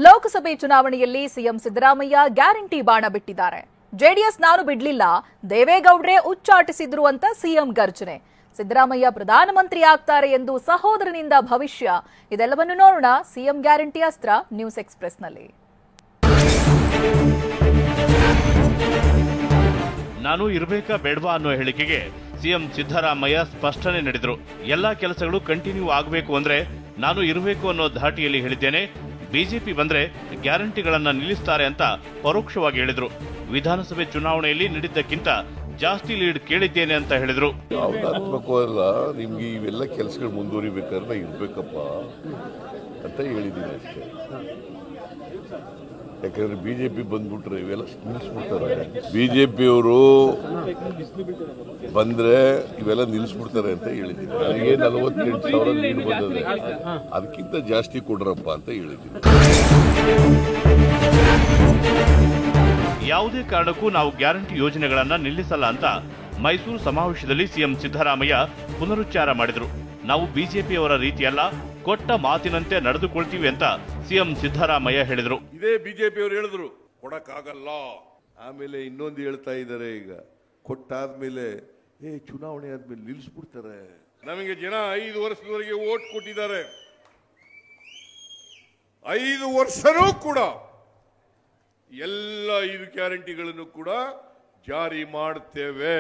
ಲೋಕಸಭೆ ಚುನಾವಣೆಯಲ್ಲಿ CM Siddaramaiah guarantee ಬಾಣ ಬಿಟ್ಟಿದ್ದಾರೆ. ಜೆಡಿಎಸ್ ನಾನು ಬಿಡ್ಲಿಲ್ಲ, ದೇವೇಗೌಡ್ರೆ ಉಚ್ಚಾಟಿಸಿದ್ರು ಅಂತ ಸಿಎಂ ಗರ್ಜನೆ. ಸಿದ್ದರಾಮಯ್ಯ ಪ್ರಧಾನಮಂತ್ರಿ ಆಗ್ತಾರೆ ಎಂದು ಸಹೋದರನಿಂದ ಭವಿಷ್ಯ. ಇದೆಲ್ಲವನ್ನು ನೋಡೋಣ ಸಿಎಂ ಗ್ಯಾರಂಟಿ ಅಸ್ತ್ರ ನ್ಯೂಸ್ ಎಕ್ಸ್‌ಪ್ರೆಸ್‌ನಲ್ಲಿ. ನಾನು ಇರಬೇಕಾ ಬೇಡವಾ ಅನ್ನೋ ಹೇಳಿಕೆಗೆ ಸಿಎಂ ಸಿದ್ದರಾಮಯ್ಯ ಸ್ಪಷ್ಟನೆ ನೀಡಿದ್ರು. ಎಲ್ಲಾ ಕೆಲಸಗಳು ಕಂಟಿನ್ಯೂ ಆಗಬೇಕು ಅಂದ್ರೆ ನಾನು ಇರಬೇಕು ಅನ್ನೋ ಧಾಟಿಯಲ್ಲಿ ಹೇಳಿದ್ದೇನೆ. ಬಿಜೆಪಿ ಬಂದ್ರೆ ಗ್ಯಾರಂಟಿಗಳನ್ನ ನಿಲ್ಲಿಸ್ತಾರೆ ಅಂತ ಪರೋಕ್ಷವಾಗಿ ಹೇಳಿದ್ರು. ವಿಧಾನಸಭೆ ಚುನಾವಣೆಯಲ್ಲಿ ನೀಡಿದ್ದಕ್ಕಿಂತ ಜಾಸ್ತಿ ಲೀಡ್ ಕೇಳಿದ್ದೇನೆ ಅಂತ ಹೇಳಿದ್ರು. ಯಾವುದಾತ್ಮಕವಲ್ಲ, ನಿಮ್ಗೆ ಇವೆಲ್ಲ ಕೆಲಸಗಳು ಮುಂದುವರಿಬೇಕಾದ್ರೆ ಇರ್ಬೇಕಪ್ಪ ಅಂತ ಹೇಳಿದ್ದೀನಿ ಅಷ್ಟೇ. ಯಾಕಂದ್ರೆ ಬಿಜೆಪಿ ಬಂದ್ಬಿಟ್ರೆ ಇವೆಲ್ಲ ನಿಲ್ಲಿಸ್ಬಿಡ್ತಾರೆ. ಬಿಜೆಪಿಯವರು ಬಂದ್ರೆ ಇವೆಲ್ಲ ನಿಲ್ಲಿಸ್ಬಿಡ್ತಾರೆ ಅಂತ ಹೇಳಿದ್ದೀನಿ. ನನಗೆ 48,000 ಲೀಡ್ ಬಂದಿದೆ, ಅದಕ್ಕಿಂತ ಜಾಸ್ತಿ ಕೊಡ್ರಪ್ಪ ಅಂತ ಹೇಳಿದ್ದೀನಿ. ಯಾವುದೇ ಕಾರಣಕ್ಕೂ ನಾವು ಗ್ಯಾರಂಟಿ ಯೋಜನೆಗಳನ್ನ ನಿಲ್ಲಿಸಲ್ಲ ಅಂತ ಮೈಸೂರು ಸಮಾವೇಶದಲ್ಲಿ ಸಿಎಂ ಸಿದ್ದರಾಮಯ್ಯ ಪುನರುಚ್ಚಾರ ಮಾಡಿದ್ರು. ನಾವು ಬಿಜೆಪಿಯವರ ರೀತಿಯಲ್ಲ, ಕೊಟ್ಟ ಮಾತಿನಂತೆ ನಡೆದುಕೊಳ್ತೀವಿ ಅಂತ ಸಿಎಂ ಸಿದ್ದರಾಮಯ್ಯ ಹೇಳಿದ್ರು. ಇದೇ ಬಿಜೆಪಿಯವರು ಹೇಳಿದ್ರು ಕೊಡಕ್ಕಾಗಲ್ಲ. ಆಮೇಲೆ ಇನ್ನೊಂದು ಹೇಳ್ತಾ ಇದ್ದಾರೆ, ಈಗ ಕೊಟ್ಟಾದ್ಮೇಲೆ ಚುನಾವಣೆ ಆದ್ಮೇಲೆ ನಿಲ್ಲಿಸ್ಬಿಡ್ತಾರೆ. ನಮಗೆ ಜನ 5 ವರ್ಷದವರೆಗೆ ವೋಟ್ ಕೊಟ್ಟಿದ್ದಾರೆ. 5 ವರ್ಷನೂ ಕೂಡ ಎಲ್ಲ 5 ಗ್ಯಾರಂಟಿಗಳನ್ನು ಕೂಡ ಜಾರಿ ಮಾಡುತ್ತೇವೆ.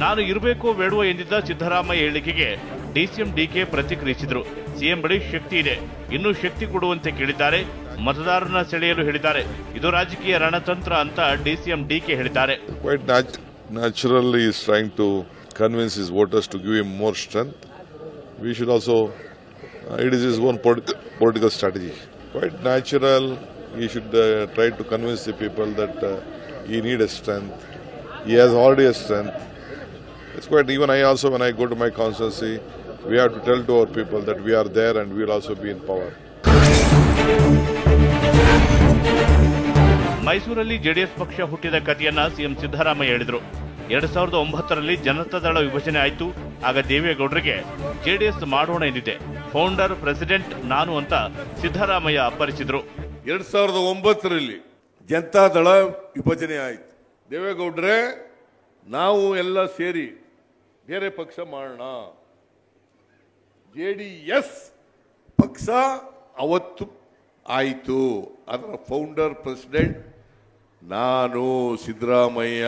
ನಾನು ಇರಬೇಕೋ ಬೇಡವೋ ಎಂದಿದ್ದ ಸಿದ್ದರಾಮಯ್ಯ ಹೇಳಿಕೆಗೆ ಡಿಸಿಎಂ ಡಿಕೆ ಪ್ರತಿಕ್ರಿಯಿಸಿದ್ರು. ಸಿಎಂ ಬಳಿ ಶಕ್ತಿ ಇದೆ, ಇನ್ನೂ ಶಕ್ತಿ ಕೊಡುವಂತೆ ಕೇಳಿದ್ದಾರೆ. ಮತದಾರರನ್ನ ಸೆಳೆಯಲು ಹೇಳಿದ್ದಾರೆ. ಇದು ರಾಜಕೀಯ ರಣತಂತ್ರ ಅಂತ ಡಿಸಿಎಂ ಡಿಕೆ ಹೇಳಿದ್ದಾರೆ. Quite naturally he is trying to convince his voters to give him more strength. We should also, it is his own political strategy. Quite natural, he should try to convince the people that he needs a strength. He has already a strength. It's quite, even I also, when I go to my constituency, we have to tell to our people that we are there and we will also be in power. ಮೈಸೂರಲ್ಲಿ JDS ಪಕ್ಷ ಹುಟ್ಟಿದ ಕಥೆಯನ್ನ CM Siddaramaiah ಹೇಳಿದ್ರು. 2009ರಲ್ಲಿ ಜನತಾದಳ ವಿಭಜನೆ ಆಯಿತು. ಆಗ ದೇವೇಗೌಡರಿಗೆ JDS ಮಾಡೋಣ ಎಂದಿದೆ. ಫೌಂಡರ್ ಪ್ರೆಸಿಡೆಂಟ್ ನಾನು ಅಂತ ಸಿದ್ದರಾಮಯ್ಯ ಅಪ್ಪರಿಸಿದ್ರು. 2009ರಲ್ಲಿ ಜನತಾದಳ ವಿಭಜನೆ ಆಯಿತು. ದೇವೇಗೌಡ್ರೆ ನಾವು ಎಲ್ಲ ಸೇರಿ ಬೇರೆ ಪಕ್ಷ ಮಾಡೋಣ. ಜೆಡಿಎಸ್ ಪಕ್ಷ ಅವತ್ತು ಆಯಿತು. ಅದರ ಫೌಂಡರ್ ಪ್ರೆಸಿಡೆಂಟ್ ನಾನು ಸಿದ್ದರಾಮಯ್ಯ.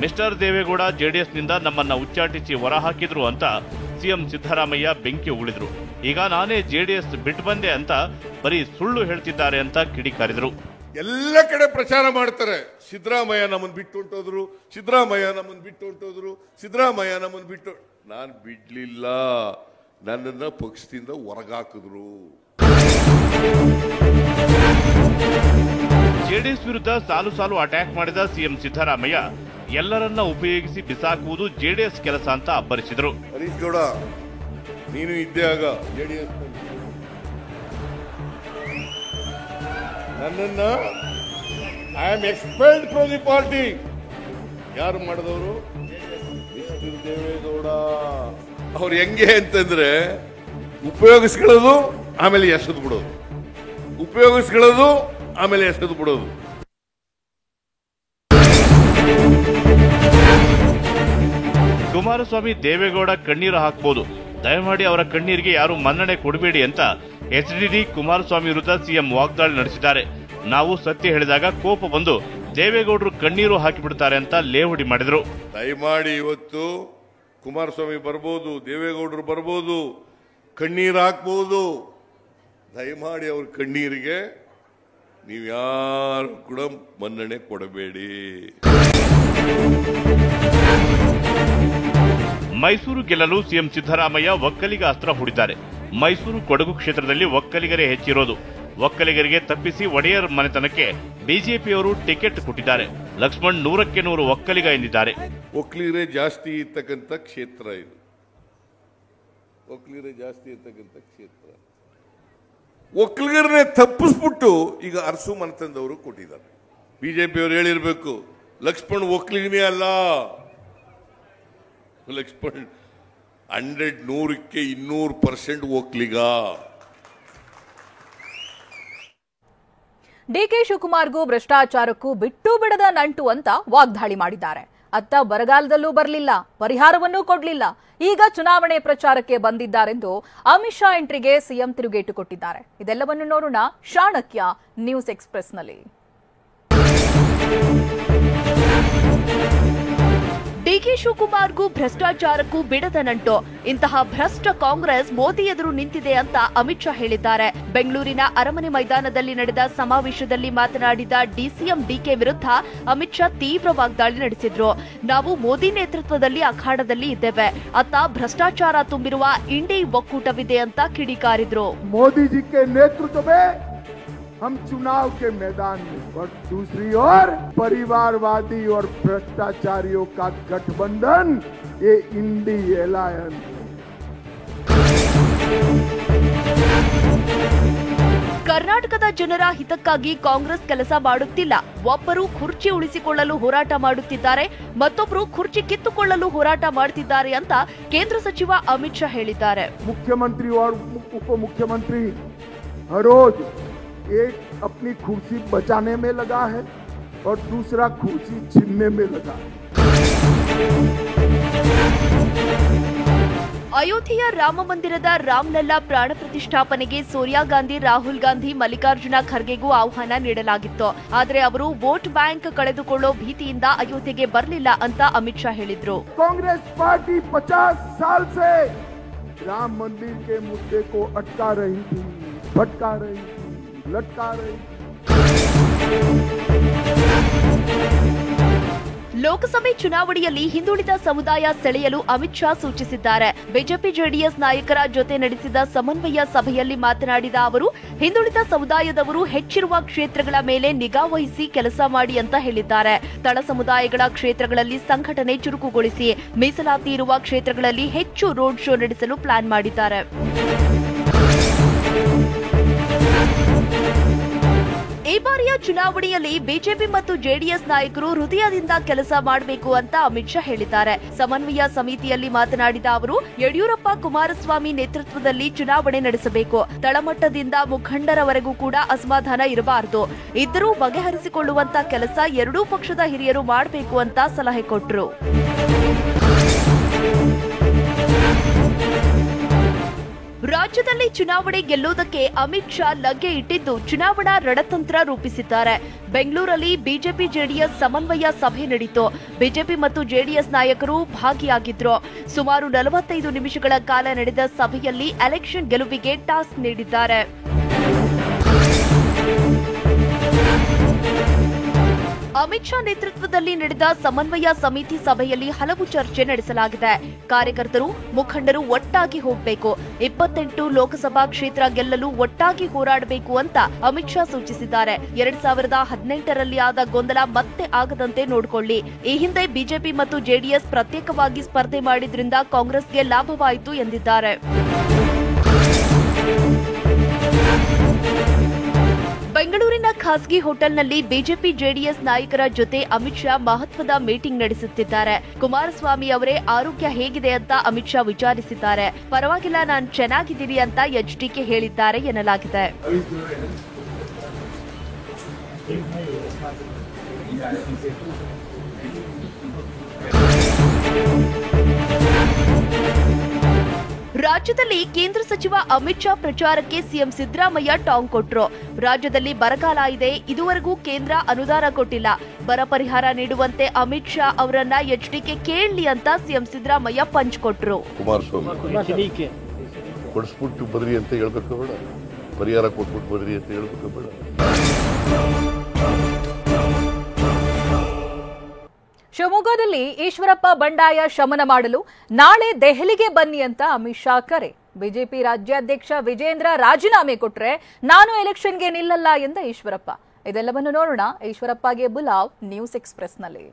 ಮಿಸ್ಟರ್ ದೇವೇಗೌಡ ಜೆಡಿಎಸ್ನಿಂದ ನಮ್ಮನ್ನ ಉಚ್ಚಾಟಿಸಿ ಹೊರಹಾಕಿದ್ರು ಅಂತ ಸಿಎಂ ಸಿದ್ದರಾಮಯ್ಯ ಬೆಂಕಿ ಉಳಿದ್ರು. ಈಗ ನಾನೇ ಜೆಡಿಎಸ್ ಬಿಟ್ಟು ಬಂದೆ ಅಂತ ಬರೀ ಸುಳ್ಳು ಹೇಳ್ತಿದ್ದಾರೆ ಅಂತ ಕಿಡಿಕಾರಿದ್ರು. ಎಲ್ಲ ಕಡೆ ಪ್ರಚಾರ ಮಾಡ್ತಾರೆ, ಸಿದ್ದರಾಮಯ್ಯ ನಮ್ಮನ್ನು ಬಿಟ್ಟು ಹೊಂಟೋದ್ರು, ಸಿದ್ದರಾಮಯ್ಯ ನಮ್ಮನ್ನು ಬಿಟ್ಟು ಹೊಂಟೋದ್ರು, ಸಿದ್ದರಾಮಯ್ಯ ನಮ್ಮನ್ನು ಬಿಟ್ಟು. ನಾನು ಬಿಡ್ಲಿಲ್ಲ, ನನ್ನನ್ನ ಪಕ್ಷದಿಂದ ಹೊರಗಾಕಿದ್ರು. ಜೆಡಿಎಸ್ ವಿರುದ್ಧ ಸಾಲು ಸಾಲು ಅಟ್ಯಾಕ್ ಮಾಡಿದ ಸಿಎಂ ಸಿದ್ದರಾಮಯ್ಯ ಎಲ್ಲರನ್ನ ಉಪಯೋಗಿಸಿ ಬಿಸಾಕುವುದು ಜೆಡಿಎಸ್ ಕೆಲಸ ಅಂತ ಅಬ್ಬರಿಸಿದ್ರು. ಹರೀಶ್ ಗೌಡ, ನೀನು ಇದ್ದೇ ಆಗ ಜೆಡಿಎಸ್ ನನ್ನನ್ನ I am expelled from the party. ಯಾರು ಮಾಡಿದವರು? ಮಿಸ್ಟರ್ ದೇವೇಗೌಡ. ಅವ್ರು ಹೆಂಗೆ ಅಂತಂದ್ರೆ ಉಪಯೋಗಿಸ್ಕೊಳ್ಳೋದು ಆಮೇಲೆ ಎಸೆದು ಬಿಡೋದು, ಉಪಯೋಗಿಸ್ಕೊಳ್ಳೋದು ಆಮೇಲೆ ಎಸೆದು ಬಿಡೋದು. ಕುಮಾರಸ್ವಾಮಿ ದೇವೇಗೌಡ ಕಣ್ಣೀರು ಹಾಕಬಹುದು, ದಯಮಾಡಿ ಅವರ ಕಣ್ಣೀರಿಗೆ ಯಾರು ಮನ್ನಣೆ ಕೊಡಬೇಡಿ ಅಂತ ಎಚ್ಡಿಡಿ ಕುಮಾರಸ್ವಾಮಿ ವಿರುದ್ಧ ಸಿಎಂ ವಾಗ್ದಾಳಿ ನಡೆಸಿದ್ದಾರೆ. ನಾವು ಸತ್ಯ ಹೇಳಿದಾಗ ಕೋಪ ಬಂದು ದೇವೇಗೌಡರು ಕಣ್ಣೀರು ಹಾಕಿಬಿಡ್ತಾರೆ ಅಂತ ಲೇವಡಿ ಮಾಡಿದ್ರು. ದಯಮಾಡಿ ಇವತ್ತು ಕುಮಾರಸ್ವಾಮಿ ಬರ್ಬೋದು, ದೇವೇಗೌಡರು ಬರ್ಬೋದು, ಕಣ್ಣೀರು ಹಾಕ್ಬಹುದು. ದಯಮಾಡಿ ಅವ್ರ ಕಣ್ಣೀರಿಗೆ ನೀವ್ಯಾರು ಕೂಡ ಮನ್ನಣೆ ಕೊಡಬೇಡಿ. ಮೈಸೂರು ಗೆಲ್ಲಲು ಸಿಎಂ ಸಿದ್ದರಾಮಯ್ಯ ಒಕ್ಕಲಿಗ ಅಸ್ತ್ರ ಹೂಡಿದ್ದಾರೆ. ಮೈಸೂರು ಕೊಡಗು ಕ್ಷೇತ್ರದಲ್ಲಿ ಒಕ್ಕಲಿಗರೇ ಹೆಚ್ಚಿರೋದು. ಒಕ್ಕಲಿಗರಿಗೆ ತಪ್ಪಿಸಿ ಒಡೆಯರ್ ಮನೆತನಕ್ಕೆ ಬಿಜೆಪಿಯವರು ಟಿಕೆಟ್ ಕೊಟ್ಟಿದ್ದಾರೆ. ಲಕ್ಷ್ಮಣ್ 100ಕ್ಕೆ 100 ಒಕ್ಕಲಿಗ ಎಂದಿದ್ದಾರೆ. ಒಕ್ಕಲಿಗರೇ ಜಾಸ್ತಿ ಇರ್ತಕ್ಕಂಥ ಕ್ಷೇತ್ರ ಇದು. ಒಕ್ಕಲಿಗರೇ ಜಾಸ್ತಿ ಇರ್ತಕ್ಕಂಥ ಕ್ಷೇತ್ರ. ಒಕ್ಕಲಿಗರನ್ನೇ ತಪ್ಪಿಸ್ಬಿಟ್ಟು ಈಗ ಅರಸು ಮನೆತನದವರು ಕೊಟ್ಟಿದ್ದಾರೆ. ಬಿಜೆಪಿಯವರು ಹೇಳಿರ್ಬೇಕು, ಲಕ್ಷ್ಮಣ್ ಒಕ್ಕಲಿಗನೇ ಅಲ್ಲ, ಲಕ್ಷ್ಮಣ್ 100ಕ್ಕೆ 200% ಒಕ್ಕಲಿಗ. ಡಿಕೆ ಶಿವಕುಮಾರ್ಗೂ ಭ್ರಷ್ಟಾಚಾರಕ್ಕೂ ಬಿಟ್ಟು ಬಿಡದ ನಂಟು ಅಂತ ವಾಗ್ದಾಳಿ ಮಾಡಿದ್ದಾರೆ. ಅತ್ತ ಬರಗಾಲದಲ್ಲೂ ಬರಲಿಲ್ಲ, ಪರಿಹಾರವನ್ನೂ ಕೊಡಲಿಲ್ಲ, ಈಗ ಚುನಾವಣೆ ಪ್ರಚಾರಕ್ಕೆ ಬಂದಿದ್ದಾರೆಂದು ಅಮಿತ್ ಶಾ ಎಂಟ್ರಿಗೆ ಸಿಎಂ ತಿರುಗೇಟು ಕೊಟ್ಟಿದ್ದಾರೆ. ಇದೆಲ್ಲವನ್ನು ನೋಡೋಣ ಚಾಣಕ್ಯ ನ್ಯೂಸ್ ಎಕ್ಸ್‌ಪ್ರೆಸ್‌ನಲ್ಲಿ. ಡಿಕೆ ಶಿವಕುಮಾರ್ಗೂ ಭ್ರಷ್ಟಾಚಾರಕ್ಕೂ ಬಿಡದ ನಂಟು. ಇಂತಹ ಭ್ರಷ್ಟ ಕಾಂಗ್ರೆಸ್ ಮೋದಿ ಎದುರು ನಿಂತಿದೆ ಅಂತ ಅಮಿತ್ ಶಾ ಹೇಳಿದ್ದಾರೆ. ಬೆಂಗಳೂರಿನ ಅರಮನೆ ಮೈದಾನದಲ್ಲಿ ನಡೆದ ಸಮಾವೇಶದಲ್ಲಿ ಮಾತನಾಡಿದ ಡಿಸಿಎಂ ಡಿಕೆ ವಿರುದ್ಧ ಅಮಿತ್ ಶಾ ತೀವ್ರ ವಾಗ್ದಾಳಿ ನಡೆಸಿದ್ರು. ನಾವು ಮೋದಿ ನೇತೃತ್ವದಲ್ಲಿ ಅಖಾಡದಲ್ಲಿ ಇದ್ದೇವೆ, ಅತ್ತ ಭ್ರಷ್ಟಾಚಾರ ತುಂಬಿರುವ ಇಂಡಿ ಒಕ್ಕೂಟವಿದೆ ಅಂತ ಕಿಡಿಕಾರಿದ್ರು. ಮೋದಿಜಿ ಕೆ ನೇತೃತ್ವ हम चुनाव के मैदान में और दूसरी ओर परिवारवादी और भ्रष्टाचारियों का गठबंधन ये इंडी एलायंस. ಕರ್ನಾಟಕದ ಜನರ ಹಿತಕ್ಕಾಗಿ ಕಾಂಗ್ರೆಸ್ ಕೆಲಸ ಮಾಡುತ್ತಿಲ್ಲ. ಒಬ್ಬರು ಕುರ್ಚಿ ಉಳಿಸಿಕೊಳ್ಳಲು ಹೋರಾಟ ಮಾಡುತ್ತಿದ್ದಾರೆ, ಮತ್ತೊಬ್ಬರು ಕುರ್ಚಿ ಕಿತ್ತುಕೊಳ್ಳಲು ಹೋರಾಟ ಮಾಡುತ್ತಿದ್ದಾರೆ ಅಂತ ಕೇಂದ್ರ ಸಚಿವ ಅಮಿತ್ ಶಾ ಹೇಳಿದ್ದಾರೆ. मुख्यमंत्री और उप मुख्यमंत्री हर रोज एक अपनी कुर्सी बचाने में लगा है और दूसरा कुर्सी छीनने में लगा है. ಅಯೋಧ್ಯೆಯ ರಾಮ ಮಂದಿರದ ರಾಮ್ಲಲ್ಲಾ ಪ್ರಾಣ ಪ್ರತಿಷ್ಠಾಪನೆಗೆ ಸೋನಿಯಾ ಗಾಂಧಿ, ರಾಹುಲ್ ಗಾಂಧಿ, ಮಲ್ಲಿಕಾರ್ಜುನ ಖರ್ಗೆಗೂ ಆಹ್ವಾನ ನೀಡಲಾಗಿತ್ತು. ಆದರೆ ಅವರು ವೋಟ್ ಬ್ಯಾಂಕ್ ಕಳೆದುಕೊಳ್ಳೋ ಭೀತಿಯಿಂದ ಅಯೋಧ್ಯೆಗೆ ಬರಲಿಲ್ಲ ಅಂತ ಅಮಿತ್ ಶಾ ಹೇಳಿದ್ರು. कांग्रेस पार्टी 50 साल से राम मंदिर के मुद्दे को अटका रही थी, भटका रही थी, लटका रही. ಲೋಕಸಭೆ ಚುನಾವಣೆಯಲ್ಲಿ ಹಿಂದುಳಿದ ಸಮುದಾಯ ಸೆಳೆಯಲು ಅಮಿತ್ ಶಾ ಸೂಚಿಸಿದ್ದಾರೆ. ಬಿಜೆಪಿ ಜೆಡಿಎಸ್ ನಾಯಕರ ಜೊತೆ ನಡೆಸಿದ ಸಮನ್ವಯ ಸಭೆಯಲ್ಲಿ ಮಾತನಾಡಿದ ಅವರು, ಹಿಂದುಳಿದ ಸಮುದಾಯದವರು ಹೆಚ್ಚಿರುವ ಕ್ಷೇತ್ರಗಳ ಮೇಲೆ ನಿಗಾ ವಹಿಸಿ ಕೆಲಸ ಮಾಡಿ ಅಂತ ಹೇಳಿದ್ದಾರೆ. ತಳ ಸಮುದಾಯಗಳ ಕ್ಷೇತ್ರಗಳಲ್ಲಿ ಸಂಘಟನೆ ಚುರುಕುಗೊಳಿಸಿ, ಮೀಸಲಾತಿ ಇರುವ ಕ್ಷೇತ್ರಗಳಲ್ಲಿ ಹೆಚ್ಚು ರೋಡ್ ಶೋ ನಡೆಸಲು ಪ್ಲಾನ್ ಮಾಡಿದ್ದಾರೆ. ಈ ಬಾರಿಯ ಚುನಾವಣೆಯಲ್ಲಿ ಬಿಜೆಪಿ ಮತ್ತು ಜೆಡಿಎಸ್ ನಾಯಕರು ಹೃದಯದಿಂದ ಕೆಲಸ ಮಾಡಬೇಕು ಅಂತ ಅಮಿತ್ ಶಾ ಹೇಳಿದ್ದಾರೆ. ಸಮನ್ವಯ ಸಮಿತಿಯಲ್ಲಿ ಮಾತನಾಡಿದ ಅವರು, ಯಡಿಯೂರಪ್ಪ, ಕುಮಾರಸ್ವಾಮಿ ನೇತೃತ್ವದಲ್ಲಿ ಚುನಾವಣೆ ನಡೆಸಬೇಕು. ತಳಮಟ್ಟದಿಂದ ಮುಖಂಡರವರೆಗೂ ಕೂಡ ಅಸಮಾಧಾನ ಇರಬಾರದು. ಇದ್ದರೂ ಬಗೆಹರಿಸಿಕೊಳ್ಳುವಂತ ಕೆಲಸ ಎರಡೂ ಪಕ್ಷದ ಹಿರಿಯರು ಮಾಡಬೇಕು ಅಂತ ಸಲಹೆ ಕೊಟ್ಟರು. ರಾಜ್ಯದಲ್ಲಿ ಚುನಾವಣೆ ಗೆಲ್ಲುವುದಕ್ಕೆ ಅಮಿತ್ ಶಾ ಲಗ್ಗೆ ಇಟ್ಟಿದ್ದು ಚುನಾವಣಾ ರಣತಂತ್ರ ರೂಪಿಸಿದ್ದಾರೆ. ಬೆಂಗಳೂರಲ್ಲಿ ಬಿಜೆಪಿ ಜೆಡಿಎಸ್ ಸಮನ್ವಯ ಸಭೆ ನಡೆಯಿತು. ಬಿಜೆಪಿ ಮತ್ತು ಜೆಡಿಎಸ್ ನಾಯಕರು ಭಾಗಿಯಾಗಿದ್ರು. ಸುಮಾರು 45 ನಿಮಿಷಗಳ ಕಾಲ ನಡೆದ ಸಭೆಯಲ್ಲಿ ಎಲೆಕ್ಷನ್ ಗೆಲುವಿಗೆ ಟಾಸ್ಕ್ ನೀಡಿದ್ದಾರೆ. ಅಮಿತ್ ಶಾ ನೇತೃತ್ವದಲ್ಲಿ ನಡೆದ ಸಮನ್ವಯ ಸಮಿತಿ ಸಭೆಯಲ್ಲಿ ಹಲವು ಚರ್ಚೆ ನಡೆಸಲಾಗಿದೆ. ಕಾರ್ಯಕರ್ತರು, ಮುಖಂಡರು ಒಟ್ಟಾಗಿ ಹೋಗಬೇಕು. 28 ಲೋಕಸಭಾ ಕ್ಷೇತ್ರ ಗೆಲ್ಲಲು ಒಟ್ಟಾಗಿ ಹೋರಾಡಬೇಕು ಅಂತ ಅಮಿತ್ ಶಾ ಸೂಚಿಸಿದ್ದಾರೆ. 2018ರಲ್ಲಿ ಆದ ಗೊಂದಲ ಮತ್ತೆ ಆಗದಂತೆ ನೋಡಿಕೊಳ್ಳಿ. ಈ ಹಿಂದೆ ಬಿಜೆಪಿ ಮತ್ತು ಜೆಡಿಎಸ್ ಪ್ರತ್ಯೇಕವಾಗಿ ಸ್ಪರ್ಧೆ ಮಾಡಿದ್ರಿಂದ ಕಾಂಗ್ರೆಸ್ಗೆ ಲಾಭವಾಯಿತು ಎಂದಿದ್ದಾರೆ. ಬೆಂಗಳೂರಿನ ಖಾಸಗಿ ಹೋಟೆಲ್ನಲ್ಲಿ ಬಿಜೆಪಿ ಜೆಡಿಎಸ್ ನಾಯಕರ ಜೊತೆ ಅಮಿತ್ ಶಾ ಮಹತ್ವದ ಮೀಟಿಂಗ್ ನಡೆಸುತ್ತಿದ್ದಾರೆ. ಕುಮಾರಸ್ವಾಮಿ ಅವರೇ ಆರೋಗ್ಯ ಹೇಗಿದೆ ಅಂತ ಅಮಿತ್ ಶಾ ವಿಚಾರಿಸಿದ್ದಾರೆ. ಪರವಾಗಿಲ್ಲ, ನಾನು ಚೆನ್ನಾಗಿದ್ದೀನಿ ಅಂತ ಎಚ್ಡಿಕೆ ಹೇಳಿದ್ದಾರೆ ಎನ್ನಲಾಗಿದೆ. ರಾಜ್ಯದಲ್ಲಿ ಕೇಂದ್ರ ಸಚಿವ ಅಮಿತ್ ಶಾ ಪ್ರಚಾರಕ್ಕೆ ಸಿಎಂ ಸಿದ್ದರಾಮಯ್ಯ ಟಾಂಗ್ ಕೊಟ್ರು. ರಾಜ್ಯದಲ್ಲಿ ಬರಗಾಲ ಇದೆ, ಇದುವರೆಗೂ ಕೇಂದ್ರ ಅನುದಾನ ಕೊಟ್ಟಿಲ್ಲ, ಬರ ಪರಿಹಾರ ನೀಡುವಂತೆ ಅಮಿತ್ ಶಾ ಅವರನ್ನ ಎಚ್ಡಿಕೆ ಕೇಳಲಿ ಅಂತ ಸಿಎಂ ಸಿದ್ದರಾಮಯ್ಯ ಪಂಚ್ ಕೊಟ್ರು. ಕುಮಾರಸ್ವಾಮಿ ಕೊಡಿಸ್ಬಿಟ್ಟು ಬರ್ರಿ ಅಂತ ಹೇಳ್ಬೇಕು ಬೇಡ, ಪರಿಹಾರ ಕೊಟ್ಬಿಟ್ಟು ಬರ್ರಿ ಅಂತ ಹೇಳ್ಬೇಕು ಬೇಡ. ಶಿವಮೊಗ್ಗದಲ್ಲಿ ಈಶ್ವರಪ್ಪ ಬಂಡಾಯ ಶಮನ ಮಾಡಲು ನಾಳೆ ದೆಹಲಿಗೆ ಬನ್ನಿ ಅಂತ ಅಮಿತ್ ಶಾ ಕರೆ. ಬಿಜೆಪಿ ರಾಜ್ಯಾಧ್ಯಕ್ಷ ವಿಜೇಂದ್ರ ರಾಜೀನಾಮೆ ಕೊಟ್ರೆ ನಾನು ಎಲೆಕ್ಷನ್ಗೆ ನಿಲ್ಲಲ್ಲ ಎಂದ ಈಶ್ವರಪ್ಪ. ಇದೆಲ್ಲವನ್ನು ನೋಡೋಣ ಈಶ್ವರಪ್ಪಗೆ ಬುಲಾವ್ ನ್ಯೂಸ್ ಎಕ್ಸ್‌ಪ್ರೆಸ್‌ನಲ್ಲಿ.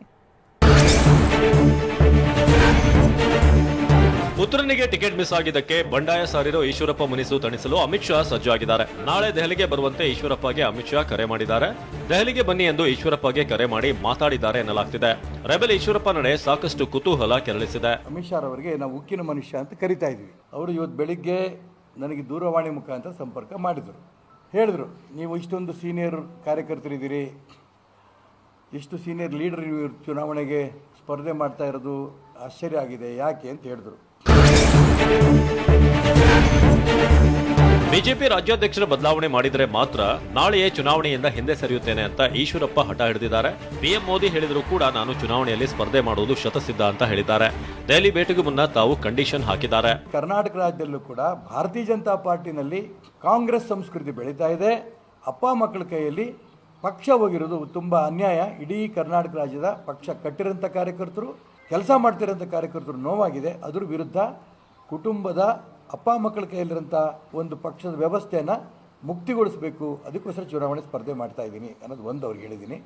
ಪುತ್ರನಿಗೆ ಟಿಕೆಟ್ ಮಿಸ್ ಆಗಿದ್ದಕ್ಕೆ ಬಂಡಾಯ ಸಾರಿರೋ ಈಶ್ವರಪ್ಪ ಮುನಿಸು ತಣಿಸಲು ಅಮಿತ್ ಶಾ ಸಜ್ಜಾಗಿದ್ದಾರೆ. ನಾಳೆ ದೆಹಲಿಗೆ ಬರುವಂತೆ ಈಶ್ವರಪ್ಪಗೆ ಅಮಿತ್ ಶಾ ಕರೆ ಮಾಡಿದ್ದಾರೆ. ದೆಹಲಿಗೆ ಬನ್ನಿ ಎಂದು ಈಶ್ವರಪ್ಪಗೆ ಕರೆ ಮಾಡಿ ಮಾತಾಡಿದ್ದಾರೆ ಎನ್ನಲಾಗ್ತಿದೆ. ರೆಬೆಲ್ ಈಶ್ವರಪ್ಪ ನಡೆ ಸಾಕಷ್ಟು ಕುತೂಹಲ ಕೆರಳಿಸಿದೆ. ಅಮಿತ್ ಶಾ ಅವರಿಗೆ ನಾವು ಉಕ್ಕಿನ ಮನುಷ್ಯ ಅಂತ ಕರಿತಾ ಇದ್ವಿ. ಅವರು ಇವತ್ತು ಬೆಳಿಗ್ಗೆ ನನಗೆ ದೂರವಾಣಿ ಮುಖಾಂತರ ಸಂಪರ್ಕ ಮಾಡಿದರು. ಹೇಳಿದ್ರು, ನೀವು ಇಷ್ಟೊಂದು ಸೀನಿಯರ್ ಕಾರ್ಯಕರ್ತರಿದ್ದೀರಿ, ಇಷ್ಟು ಸೀನಿಯರ್ ಲೀಡರ್ ನೀವು ಚುನಾವಣೆಗೆ ಸ್ಪರ್ಧೆ ಮಾಡ್ತಾ ಇರೋದು ಆಶ್ಚರ್ಯ ಆಗಿದೆ, ಯಾಕೆ ಅಂತ ಹೇಳಿದ್ರು. ಬಿಜೆಪಿ ರಾಜ್ಯಾಧ್ಯಕ್ಷರ ಬದಲಾವಣೆ ಮಾಡಿದರೆ ಮಾತ್ರ ನಾಳೆಯೇ ಚುನಾವಣೆಯಿಂದ ಹಿಂದೆ ಸರಿಯುತ್ತೇನೆ ಅಂತ ಈಶ್ವರಪ್ಪ ಹಠ ಹಿಡಿದಿದ್ದಾರೆ. ಪಿಎಂ ಮೋದಿ ಹೇಳಿದರೂ ಕೂಡ ನಾನು ಚುನಾವಣೆಯಲ್ಲಿ ಸ್ಪರ್ಧೆ ಮಾಡುವುದು ಶತಸಿದ್ಧ ಅಂತ ಹೇಳಿದ್ದಾರೆ. ದೆಹಲಿ ಭೇಟಿಗೂ ಮುನ್ನ ತಾವು ಕಂಡೀಷನ್ ಹಾಕಿದ್ದಾರೆ. ಕರ್ನಾಟಕ ರಾಜ್ಯದಲ್ಲೂ ಕೂಡ ಭಾರತೀಯ ಜನತಾ ಪಾರ್ಟಿನಲ್ಲಿ ಕಾಂಗ್ರೆಸ್ ಸಂಸ್ಕೃತಿ ಬೆಳೀತಾ ಇದೆ. ಅಪ್ಪ ಮಕ್ಕಳ ಕೈಯಲ್ಲಿ ಪಕ್ಷ ಹೋಗಿರೋದು ತುಂಬ ಅನ್ಯಾಯ. ಇಡೀ ಕರ್ನಾಟಕ ರಾಜ್ಯದ ಪಕ್ಷ ಕಟ್ಟಿರೋಂಥ ಕಾರ್ಯಕರ್ತರು, ಕೆಲಸ ಮಾಡ್ತಿರೋಂಥ ಕಾರ್ಯಕರ್ತರು ನೋವಾಗಿದೆ. ಅದ್ರ ವಿರುದ್ಧ ಕುಟುಂಬದ ಅಪ್ಪ ಮಕ್ಕಳ ಕೈಯಲ್ಲಿರೋಂಥ ಒಂದು ಪಕ್ಷದ ವ್ಯವಸ್ಥೆಯನ್ನು ಮುಕ್ತಿಗೊಳಿಸಬೇಕು, ಅದಕ್ಕೋಸ್ಕರ ಚುನಾವಣೆ ಸ್ಪರ್ಧೆ ಮಾಡ್ತಾ ಇದ್ದೀನಿ ಅನ್ನೋದು ಒಂದು ಅವ್ರಿಗೆ ಹೇಳಿದ್ದೀನಿ.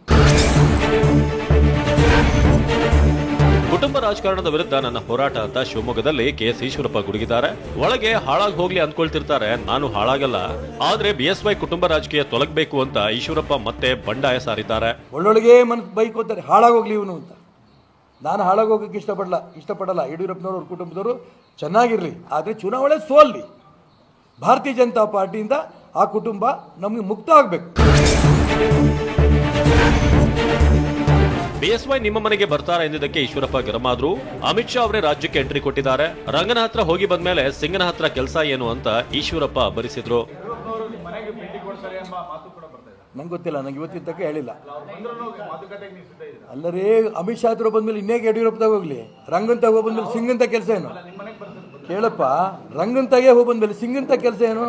ಕುಟುಂಬ ರಾಜಕಾರಣದ ವಿರುದ್ಧ ನನ್ನ ಹೋರಾಟ ಅಂತ ಶಿವಮೊಗ್ಗದಲ್ಲಿ ಕೆಎಸ್ ಈಶ್ವರಪ್ಪ ಗುಡುಗಿದ್ದಾರೆ. ಒಳಗೆ ಹಾಳಾಗಿ ಹೋಗ್ಲಿ ಅಂದ್ಕೊಳ್ತಿರ್ತಾರೆ, ನಾನು ಹಾಳಾಗಲ್ಲ, ಆದ್ರೆ ಬಿಎಸ್ವೈ ಕುಟುಂಬ ರಾಜಕೀಯ ತೊಲಗಬೇಕು ಅಂತ ಈಶ್ವರಪ್ಪ ಮತ್ತೆ ಬಂಡಾಯ ಸಾರಿದ್ದಾರೆ. ಒಳ್ಳೊಳಗೆ ಮನಸ್ಸು ಬೈಕೋತಾರೆ, ಹಾಳಾಗೋಗ್ಲಿ ಇವನು ಅಂತ. ನಾನು ಹಾಳಾಗೋಗಕ್ಕೆ ಇಷ್ಟಪಡಲ್ಲ. ಯಡಿಯೂರಪ್ಪನವ್ರ ಕುಟುಂಬದವರು ಚೆನ್ನಾಗಿರಲಿ, ಆದರೆ ಚುನಾವಣೆ ಸೋಲ್ಲಿ. ಭಾರತೀಯ ಜನತಾ ಪಾರ್ಟಿಯಿಂದ ಆ ಕುಟುಂಬ ನಮಗೆ ಮುಕ್ತ ಆಗಬೇಕು. ಬಿಎಸ್ವೈ ನಿಮ್ಮ ಮನೆಗೆ ಬರ್ತಾರ ಎಂದಿದ್ದಕ್ಕೆ ಈಶ್ವರಪ್ಪ ಗರಮಾದ್ರು. ಅಮಿತ್ ಶಾ ಅವರೇ ರಾಜ್ಯಕ್ಕೆ ಎಂಟ್ರಿ ಕೊಟ್ಟಿದ್ದಾರೆ. ರಂಗನ ಹತ್ರ ಹೋಗಿ ಬಂದ್ಮೇಲೆ ಸಿಂಗನ ಹತ್ರ ಕೆಲಸ ಏನು ಅಂತ ಈಶ್ವರಪ್ಪ ಭರಿಸಿದ್ರು. ನಂಗೆ ಗೊತ್ತಿಲ್ಲ, ನಂಗೆ ಇವತ್ತಿನ ತನಕ ಹೇಳಿಲ್ಲ. ಅಲ್ಲರೇ ಅಮಿತ್ ಶಾ ಹತ್ರ ಬಂದ್ಮೇಲೆ ಇನ್ನೇಗೆ ಯಡಿಯೂರಪ್ಪದಾಗ ಹೋಗ್ಲಿ? ರಂಗನ್ ತಗೋ ಬಂದ್ಮೇಲೆ ಸಿಂಗಂತ ಕೆಲಸ ಏನು? ಕೇಳಪ್ಪ, ರಂಗನ್ ತಗೇ ಹೋಗಿ ಬಂದ್ಮೇಲೆ ಸಿಂಗಂತ ಕೆಲಸ ಏನು?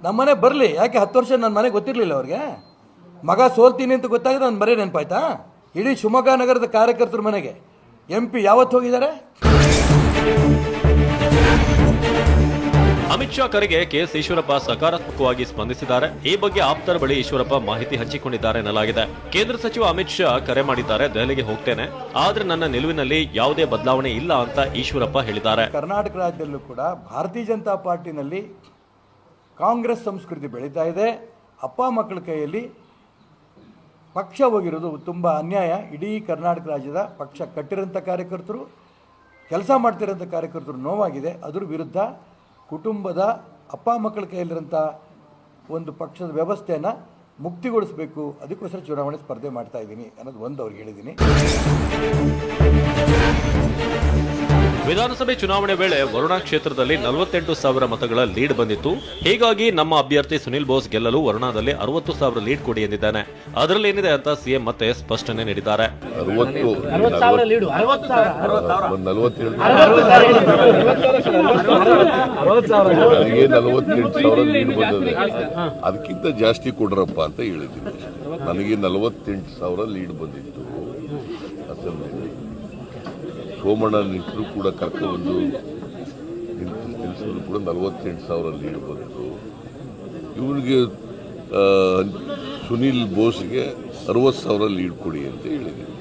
ನಮ್ಮನೆ ಬರಲಿ. ಯಾಕೆ 10 ವರ್ಷ ನನ್ನ ಮನೆ ಗೊತ್ತಿರಲಿಲ್ಲ ಅವ್ರಿಗೆ? ಮಗ ಸೋಲ್ತೀನಿ ಅಂತ ಗೊತ್ತಾಗಿದೆ, ನನ್ನ ಮರೆ ನೆನಪಾಯ್ತಾ? ಇಡೀ ಶಿವಮೊಗ್ಗ ನಗರದ ಕಾರ್ಯಕರ್ತರ ಮನೆಗೆ MP ಯಾವತ್ತು ಹೋಗಿದ್ದಾರೆ? ಅಮಿತ್ ಶಾ ಕರೆಗೆ ಕೆಎಸ್ ಈಶ್ವರಪ್ಪ ಸಕಾರಾತ್ಮಕವಾಗಿ ಸ್ಪಂದಿಸಿದ್ದಾರೆ. ಈ ಬಗ್ಗೆ ಆಪ್ತರ ಬಳಿ ಈಶ್ವರಪ್ಪ ಮಾಹಿತಿ ಹಂಚಿಕೊಂಡಿದ್ದಾರೆ ಎನ್ನಲಾಗಿದೆ. ಕೇಂದ್ರ ಸಚಿವ ಅಮಿತ್ ಶಾ ಕರೆ ಮಾಡಿದ್ದಾರೆ, ದೆಹಲಿಗೆ ಹೋಗ್ತೇನೆ, ಆದ್ರೆ ನನ್ನ ನಿಲುವಿನಲ್ಲಿ ಯಾವುದೇ ಬದಲಾವಣೆ ಇಲ್ಲ ಅಂತ ಈಶ್ವರಪ್ಪ ಹೇಳಿದ್ದಾರೆ. ಕರ್ನಾಟಕ ರಾಜ್ಯದಲ್ಲೂ ಕೂಡ ಭಾರತೀಯ ಜನತಾ ಪಾರ್ಟಿನಲ್ಲಿ ಕಾಂಗ್ರೆಸ್ ಸಂಸ್ಕೃತಿ ಬೆಳೀತಾ ಇದೆ. ಅಪ್ಪ ಮಕ್ಕಳ ಕೈಯಲ್ಲಿ ಪಕ್ಷ ಹೋಗಿರೋದು ತುಂಬ ಅನ್ಯಾಯ. ಇಡೀ ಕರ್ನಾಟಕ ರಾಜ್ಯದ ಪಕ್ಷ ಕಟ್ಟಿರೋಂಥ ಕಾರ್ಯಕರ್ತರು, ಕೆಲಸ ಮಾಡ್ತಿರೋಂಥ ಕಾರ್ಯಕರ್ತರು ನೋವಾಗಿದೆ. ಅದ್ರ ವಿರುದ್ಧ ಕುಟುಂಬದ ಅಪ್ಪ ಮಕ್ಕಳ ಕೈಯಲ್ಲಿರೋಂಥ ಒಂದು ಪಕ್ಷದ ವ್ಯವಸ್ಥೆಯನ್ನು ಮುಕ್ತಿಗೊಳಿಸಬೇಕು, ಅದಕ್ಕೋಸ್ಕರ ಚುನಾವಣೆ ಸ್ಪರ್ಧೆ ಮಾಡ್ತಾ ಇದ್ದೀನಿ ಅನ್ನೋದು ಒಂದು ಅವ್ರಿಗೆ ಹೇಳಿದ್ದೀನಿ. ವಿಧಾನಸಭೆ ಚುನಾವಣೆ ವೇಳೆ ವರುಣಾ ಕ್ಷೇತ್ರದಲ್ಲಿ 48,000 ಮತಗಳ ಲೀಡ್ ಬಂದಿತ್ತು. ಹೀಗಾಗಿ ನಮ್ಮ ಅಭ್ಯರ್ಥಿ ಸುನಿಲ್ ಬೋಸ್ ಗೆಲ್ಲಲು ವರುಣಾದಲ್ಲಿ 60,000 ಲೀಡ್ ಕೊಡಿ ಎಂದಿದ್ದಾನೆ. ಅದರಲ್ಲಿ ಏನಿದೆ ಅಂತ ಸಿಎಂ ಮತ್ತೆ ಸ್ಪಷ್ಟನೆ ನೀಡಿದ್ದಾರೆ. ಅದಕ್ಕಿಂತ ಜಾಸ್ತಿ ಕೊಡ್ರಪ್ಪ ಅಂತ ಹೇಳಿದ್ದೀನಿ. ನನಗೆ 48,000 ಲೀಡ್ ಬಂದಿತ್ತು. ಅಸೆಂಬ್ಲಿ ಸೋಮಣ್ಣ ನಿಂತರೂ ಕೂಡ ಕರ್ಕೊಂಡು ನಿಲ್ಲಿಸಿದ್ರು ಕೂಡ 48,000 ಲೀಡ್ ಬಂತು. ಇವನಿಗೆ ಸುನಿಲ್ ಬೋಸ್ಗೆ 60,000 ಲೀಡ್ ಕೊಡಿ ಅಂತ ಹೇಳಿದ್ದೀನಿ.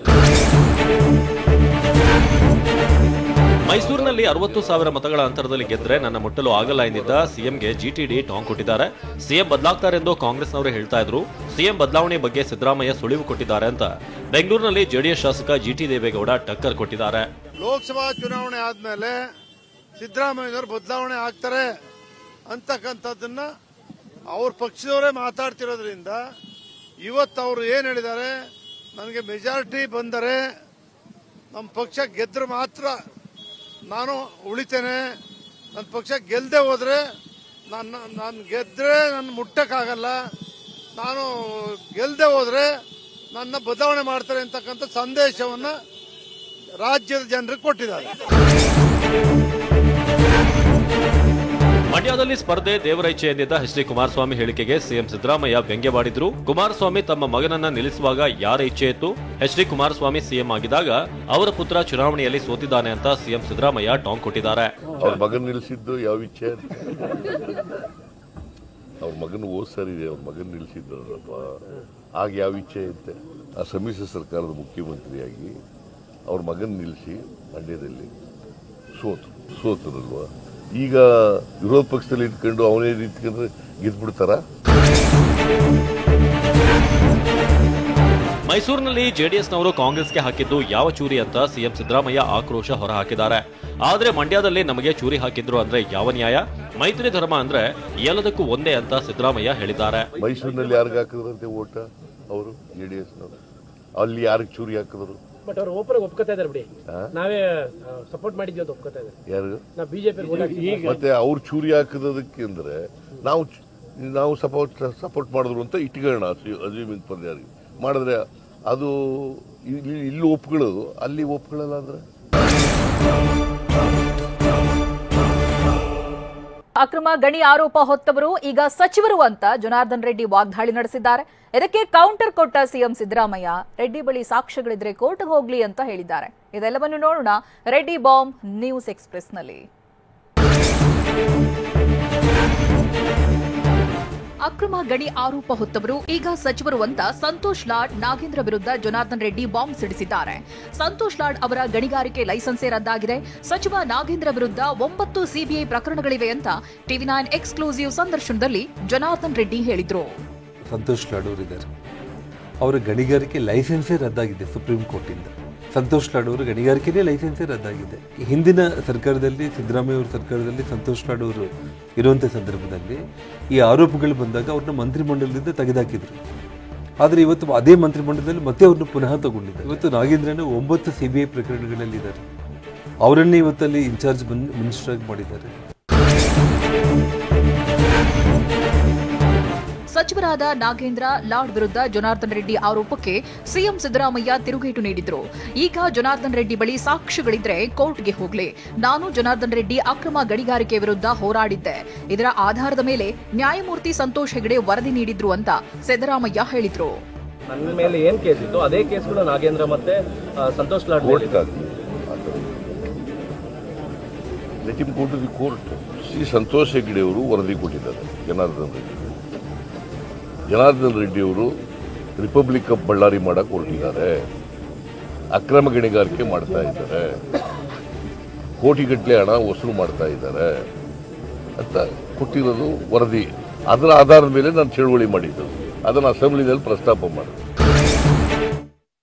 ಮೈಸೂರಿನಲ್ಲಿ 60,000 ಮತಗಳ ಅಂತರದಲ್ಲಿ ಗೆದ್ರೆ ನನ್ನ ಮುಟ್ಟಲು ಆಗಲ್ಲ ಎಂದಿದ್ದ ಸಿಎಂಗೆ ಜಿಟಿಡಿ ಟಾಂಗ್ ಕೊಟ್ಟಿದ್ದಾರೆ. ಸಿಎಂ ಬದಲಾಗ್ತಾರೆಂದು ಕಾಂಗ್ರೆಸ್ನವರು ಹೇಳ್ತಾ ಇದ್ರು. ಸಿಎಂ ಬದಲಾವಣೆ ಬಗ್ಗೆ ಸಿದ್ದರಾಮಯ್ಯ ಸುಳಿವು ಕೊಟ್ಟಿದ್ದಾರೆ ಅಂತ ಬೆಂಗಳೂರಿನಲ್ಲಿ ಜೆಡಿಎಸ್ ಶಾಸಕ ಜಿಟಿ ದೇವೇಗೌಡ ಟಕ್ಕರ್ ಕೊಟ್ಟಿದ್ದಾರೆ. ಲೋಕಸಭಾ ಚುನಾವಣೆ ಆದ್ಮೇಲೆ ಸಿದ್ದರಾಮಯ್ಯನವರು ಬದಲಾವಣೆ ಆಗ್ತಾರೆ ಅಂತಕ್ಕಂಥದ್ದನ್ನ ಅವ್ರ ಪಕ್ಷದವರೇ ಮಾತಾಡ್ತಿರೋದ್ರಿಂದ ಇವತ್ತು ಅವರು ಏನ್ ಹೇಳಿದ್ದಾರೆ, ನನಗೆ ಮೆಜಾರಿಟಿ ಬಂದರೆ ನಮ್ಮ ಪಕ್ಷ ಗೆದ್ರೆ ಮಾತ್ರ ನಾನು ಉಳಿತೇನೆ, ನನ್ನ ಪಕ್ಷ ಗೆಲ್ಲದೆ ಹೋದ್ರೆ ನಾನು ಗೆದ್ರೆ ನನ್ನ ಮುಟ್ಟಕ್ಕಾಗಲ್ಲ, ನಾನು ಗೆಲ್ಲದೆ ಹೋದ್ರೆ ನನ್ನ ಬದಲಾವಣೆ ಮಾಡ್ತಾರೆ ಅಂತಕ್ಕಂಥ ಸಂದೇಶವನ್ನ ರಾಜ್ಯದ ಜನರಿಗೆ ಕೊಟ್ಟಿದ್ದಾರೆ. ಮಂಡ್ಯದಲ್ಲಿ ಸ್ಪರ್ಧೆ ದೇವರ ಇಚ್ಛೆ ಎಂದಿದ್ದ ಎಚ್.ಡಿ. ಕುಮಾರಸ್ವಾಮಿ ಹೇಳಿಕೆಗೆ ಸಿಎಂ ಸಿದ್ದರಾಮಯ್ಯ ವ್ಯಂಗ್ಯವಾಡಿದ್ರು. ಕುಮಾರಸ್ವಾಮಿ ತಮ್ಮ ಮಗನನ್ನ ನಿಲ್ಲಿಸುವಾಗ ಯಾರ ಇಚ್ಛೆ ಇತ್ತು? ಎಚ್.ಡಿ. ಕುಮಾರಸ್ವಾಮಿ ಸಿಎಂ ಆಗಿದಾಗ ಅವರ ಪುತ್ರ ಚುನಾವಣೆಯಲ್ಲಿ ಸೋತಿದ್ದಾನೆ ಅಂತ ಸಿಎಂ ಸಿದ್ದರಾಮಯ್ಯ ಟಾಂಗ್ ಕೊಟ್ಟಿದ್ದಾರೆ. ಅವ್ರ ಮಗನ ನಿಲ್ಲಿಸಿದ್ದು ಯಾವ ಇಚ್ಛೆ? ಅವ್ರ ಮಗನ ಹೋದ್ ಸರಿ ಅವ್ರ ಮಗನ ನಿಲ್ಲಿಸಿದ್ರಪ್ಪ, ಆಗ ಯಾವ ಇಚ್ಛೆ ಇತ್ತೆ? ಆ ಸಮ್ಮಿಶ್ರ ಸರ್ಕಾರದ ಮುಖ್ಯಮಂತ್ರಿಯಾಗಿ ಅವ್ರ ಮಗನ ನಿಲ್ಲಿಸಿ ಮಂಡ್ಯದಲ್ಲಿ ಸೋತರಲ್ವಾ? ಈಗ ವಿರೋಧ ಪಕ್ಷದಲ್ಲಿ ಇಟ್ಕೊಂಡು ಅವನೇ ಇಟ್ಕೊಂಡ್ರೆ ಗೆದ್ಬಿಡ್ತಾರ? ಮೈಸೂರಿನಲ್ಲಿ ಜೆಡಿಎಸ್ನವರು ಕಾಂಗ್ರೆಸ್ಗೆ ಹಾಕಿದ್ದು ಯಾವ ಚೂರಿ ಅಂತ ಸಿಎಂ ಸಿದ್ದರಾಮಯ್ಯ ಆಕ್ರೋಶ ಹೊರಹಾಕಿದ್ದಾರೆ. ಆದ್ರೆ ಮಂಡ್ಯದಲ್ಲಿ ನಮಗೆ ಚೂರಿ ಹಾಕಿದ್ರು ಅಂದ್ರೆ ಯಾವ ನ್ಯಾಯ? ಮೈತ್ರಿ ಧರ್ಮ ಅಂದ್ರೆ ಎಲ್ಲದಕ್ಕೂ ಒಂದೇ ಅಂತ ಸಿದ್ದರಾಮಯ್ಯ ಹೇಳಿದ್ದಾರೆ. ಮೈಸೂರಿನಲ್ಲಿ ಯಾರಿಗೆ ಹಾಕಿದ್ರಂತೆ ಓಟ ಅವರು ಜೆಡಿಎಸ್ನವರು? ಅಲ್ಲಿ ಯಾರಿಗೆ ಚೂರಿ ಹಾಕಿದ್ರು? ಬಟ್ ಅವರು ಓಪನ್ ಒಪ್ಕೋತಾ ಇದ್ದಾರೆ ಬಿಡಿ, ನಾವೇ ಸಪೋರ್ಟ್ ಮಾಡಿದ್ವಿ ಅಂತ ಒಪ್ಕೋತಾ ಇದ್ದಾರೆ. ಯಾರು? ನಾವು ಬಿಜೆಪಿ. ಮತ್ತೆ ಅವ್ರು ಚೂರಿ ಹಾಕಿದಕ್ಕೆ ಅಂದ್ರೆ ನಾವು ಸಪೋರ್ಟ್ ಮಾಡಿದ್ರು ಅಂತ ಇಟ್ಕೊಳ್ಳೋಣ. ಅಜ್ಯೂಮಿಂಗ್ ಪರ್ಯಾರಿಗೆ ಮಾಡಿದ್ರೆ ಅದು ಇಲ್ಲಿ ಒಪ್ಕೊಳ್ಳೋದು, ಅಲ್ಲಿ ಒಪ್ಕೊಳ್ಳಲ್ಲ ಅಂದ್ರೆ ಅಕ್ರಮ ಗಣಿ ಆರೋಪ ಹೊತ್ತವರು ಈಗ ಸಚಿವರು ಅಂತ ಜನಾರ್ದನ್ ರೆಡ್ಡಿ ವಾಗ್ದಾಳಿ ನಡೆಸಿದ್ದಾರೆ. ಇದಕ್ಕೆ ಕೌಂಟರ್ ಕೊಟ್ಟ ಸಿಎಂ ಸಿದ್ದರಾಮಯ್ಯ ರೆಡ್ಡಿ ಬಳಿ ಸಾಕ್ಷ್ಯಗಳಿದ್ರೆ ಕೋರ್ಟ್ಗೆ ಹೋಗ್ಲಿ ಅಂತ ಹೇಳಿದ್ದಾರೆ. ಇದೆಲ್ಲವನ್ನು ನೋಡೋಣ ರೆಡ್ಡಿ ಬಾಂಬ್ ನ್ಯೂಸ್ ಎಕ್ಸ್‌ಪ್ರೆಸ್ನಲ್ಲಿ. ಅಕ್ರಮ ಗಣಿ ಆರೋಪ ಹೊತ್ತವರು ಈಗ ಸಚಿವರು ಅಂತ ಸಂತೋಷ್ ಲಾಡ್ ನಾಗೇಂದ್ರ ವಿರುದ್ಧ ಜನಾರ್ದನ್ ರೆಡ್ಡಿ ಬಾಂಬ್ ಸಿಡಿಸಿದ್ದಾರೆ. ಸಂತೋಷ್ ಲಾಡ್ ಅವರ ಗಣಿಗಾರಿಕೆ ಲೈಸೆನ್ಸೇ ರದ್ದಾಗಿದೆ. ಸಚಿವ ನಾಗೇಂದ್ರ ವಿರುದ್ಧ 9 ಸಿಬಿಐ ಪ್ರಕರಣಗಳಿವೆ ಅಂತ ಟಿವಿ9 ಎಕ್ಸ್ಕ್ಲೂಸಿವ್ ಸಂದರ್ಶನದಲ್ಲಿ ಜನಾರ್ದನ್ ರೆಡ್ಡಿ ಹೇಳಿದ್ರು. ಸಂತೋಷ್ ಲಾಡ್ ಅವರಿದ್ದಾರೆ, ಅವರ ಗಣಿಗಾರಿಕೆ ಲೈಸೆನ್ಸೇ ರದ್ದಾಗಿದೆ ಸುಪ್ರೀಂ ಕೋರ್ಟ್ ಇಂದ. ಸಂತೋಷ್ ಲಾಡ್ ಅವರು ಗಣಿಗಾರಿಕೆನೇ ಲೈಸೆನ್ಸೇ ರದ್ದಾಗಿದೆ. ಹಿಂದಿನ ಸರ್ಕಾರದಲ್ಲಿ, ಸಿದ್ದರಾಮಯ್ಯ ಅವರ ಸರ್ಕಾರದಲ್ಲಿ ಸಂತೋಷ್ ಲಾಡ್ ಅವರು ಇರುವಂಥ ಸಂದರ್ಭದಲ್ಲಿ ಈ ಆರೋಪಗಳು ಬಂದಾಗ ಅವ್ರನ್ನ ಮಂತ್ರಿಮಂಡಲದಿಂದ ತೆಗೆದುಹಾಕಿದ್ರು. ಆದರೆ ಇವತ್ತು ಅದೇ ಮಂತ್ರಿಮಂಡಲದಲ್ಲಿ ಮತ್ತೆ ಅವ್ರನ್ನ ಪುನಃ ತಗೊಂಡಿದ್ದಾರೆ. ಇವತ್ತು ನಾಗೇಂದ್ರನ 9 ಸಿಬಿಐ ಪ್ರಕರಣಗಳಲ್ಲಿದ್ದಾರೆ. ಅವರನ್ನೇ ಇವತ್ತಲ್ಲಿ ಇನ್ಚಾರ್ಜ್ ಮಿನಿಸ್ಟರ್ ಆಗಿ ಮಾಡಿದ್ದಾರೆ. ಸಚಿವರಾದ ನಾಗೇಂದ್ರ ಲಾಡ್ ವಿರುದ್ಧ ಜನಾರ್ದನ್ ರೆಡ್ಡಿ ಆರೋಪಕ್ಕೆ ಸಿಎಂ ಸಿದ್ದರಾಮಯ್ಯ ತಿರುಗೇಟು ನೀಡಿದ್ರು. ಈಗ ಜನಾರ್ದನ್ ರೆಡ್ಡಿ ಬಳಿ ಸಾಕ್ಷ್ಯಗಳಿದ್ರೆ ಕೋರ್ಟ್ಗೆ ಹೋಗ್ಲಿ. ನಾನು ಜನಾರ್ದನ್ ರೆಡ್ಡಿ ಅಕ್ರಮ ಗಣಿಗಾರಿಕೆ ವಿರುದ್ಧ ಹೋರಾಡಿದ್ದೆ. ಇದರ ಆಧಾರದ ಮೇಲೆ ನ್ಯಾಯಮೂರ್ತಿ ಸಂತೋಷ್ ಹೆಗಡೆ ವರದಿ ನೀಡಿದ್ರು ಅಂತ ಸಿದ್ದರಾಮಯ್ಯ ಹೇಳಿದ್ರು. ನನ್ನ ಮೇಲೆ ಏನ್ ಕೇಸ್ ಇತ್ತು ಅದೇ ಕೇಸ್ಗಳು ನಾಗೇಂದ್ರ ಮತ್ತೆ ಸಂತೋಷ್ ಲಾಡ್ ಕೋರ್ಟ್ ಸಂತೋಷ್ ಹೆಗಡೆ ಅವರು ವರದಿ ಕೊಟ್ಟಿದ್ದಾರೆ. ಜನಾರ್ದನ್ ರೆಡ್ಡಿ ಅವರು ರಿಪಬ್ಲಿಕ್ ಆಫ್ ಬಳ್ಳಾರಿ ಮಾಡಕ್ಕೆ ಹೊರಟಿದ್ದಾರೆ. ಅಕ್ರಮ ಗಣಿಗಾರಿಕೆ ಮಾಡ್ತಾ ಇದ್ದಾರೆ, ಕೋಟಿಗಟ್ಟಲೆ ಹಣ ವಸೂಲು ಮಾಡ್ತಾ ಇದ್ದಾರೆ ಅಂತ ಕೊಟ್ಟಿರೋದು ವರದಿ. ಅದರ ಆಧಾರದ ಮೇಲೆ ನಾನು ಚಳುವಳಿ ಮಾಡಿದ್ದು, ಅದನ್ನು ಅಸೆಂಬ್ಲಿನಲ್ಲಿ ಪ್ರಸ್ತಾಪ ಮಾಡಿದೆ.